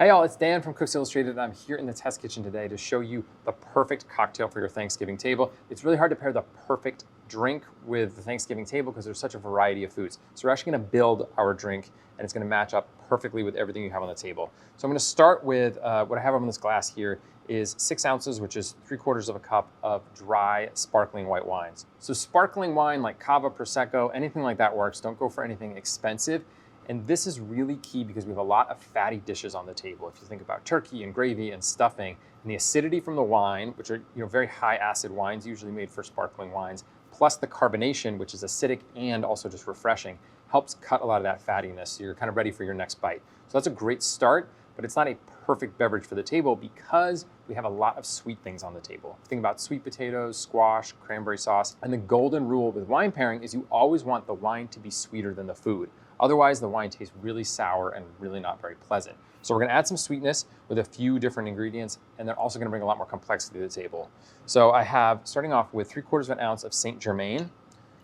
Hey y'all, it's Dan from Cooks Illustrated, and I'm here in the test kitchen today to show you the perfect cocktail for your Thanksgiving table. It's really hard to pair the perfect drink with the Thanksgiving table because there's such a variety of foods. So we're actually gonna build our drink, and it's gonna match up perfectly with everything you have on the table. So I'm gonna start with what I have on this glass here is 6 ounces, which is 3/4 of a cup of dry sparkling white wines. So sparkling wine like Cava, Prosecco, anything like that works. Don't go for anything expensive. And this is really key because we have a lot of fatty dishes on the table. If you think about turkey and gravy and stuffing, and the acidity from the wine, which are very high acid wines, usually made for sparkling wines, plus the carbonation, which is acidic and also just refreshing, helps cut a lot of that fattiness. So you're kind of ready for your next bite. So that's a great start, but it's not a perfect beverage for the table because we have a lot of sweet things on the table. Think about sweet potatoes, squash, cranberry sauce. And the golden rule with wine pairing is you always want the wine to be sweeter than the food. Otherwise, the wine tastes really sour and really not very pleasant. So we're gonna add some sweetness with a few different ingredients, and they're also gonna bring a lot more complexity to the table. So I have, starting off with 3/4 of an ounce of Saint Germain.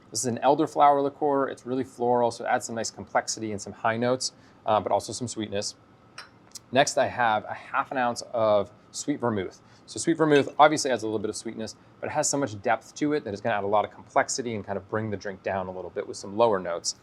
This is an elderflower liqueur. It's really floral, so it adds some nice complexity and some high notes, but also some sweetness. Next, I have a 1/2 ounce of sweet vermouth. So sweet vermouth obviously adds a little bit of sweetness, but it has so much depth to it that it's gonna add a lot of complexity and kind of bring the drink down a little bit with some lower notes.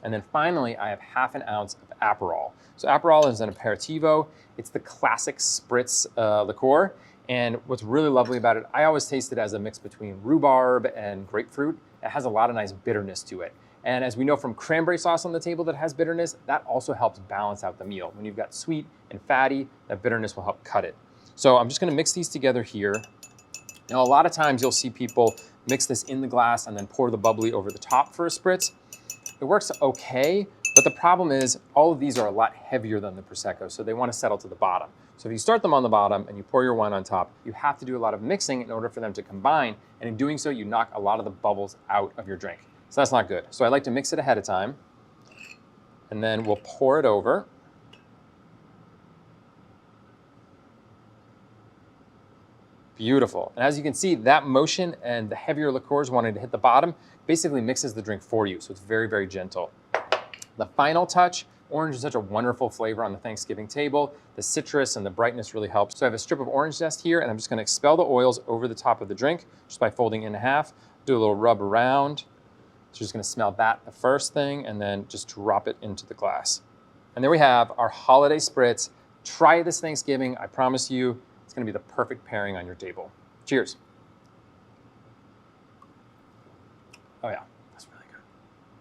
And then finally, I have 1/2 ounce of Aperol. So Aperol is an aperitivo. It's the classic spritz liqueur. And what's really lovely about it, I always taste it as a mix between rhubarb and grapefruit. It has a lot of nice bitterness to it. And as we know from cranberry sauce on the table that has bitterness, that also helps balance out the meal. When you've got sweet and fatty, that bitterness will help cut it. So I'm just gonna mix these together here. Now, a lot of times you'll see people mix this in the glass and then pour the bubbly over the top for a spritz. It works okay, but the problem is all of these are a lot heavier than the Prosecco, so they want to settle to the bottom. So if you start them on the bottom and you pour your wine on top, you have to do a lot of mixing in order for them to combine, and in doing so, you knock a lot of the bubbles out of your drink. So that's not good. So I like to mix it ahead of time, and then we'll pour it over. Beautiful. And as you can see, that motion and the heavier liqueurs wanting to hit the bottom basically mixes the drink for you. So it's very, very gentle. The final touch, orange is such a wonderful flavor on the Thanksgiving table. The citrus and the brightness really helps. So I have a strip of orange zest here, and I'm just gonna expel the oils over the top of the drink just by folding it in half. Do a little rub around. So just gonna smell that the first thing, and then just drop it into the glass. And there we have our holiday spritz. Try it this Thanksgiving. I promise you, it's gonna be the perfect pairing on your table. Cheers. Oh yeah.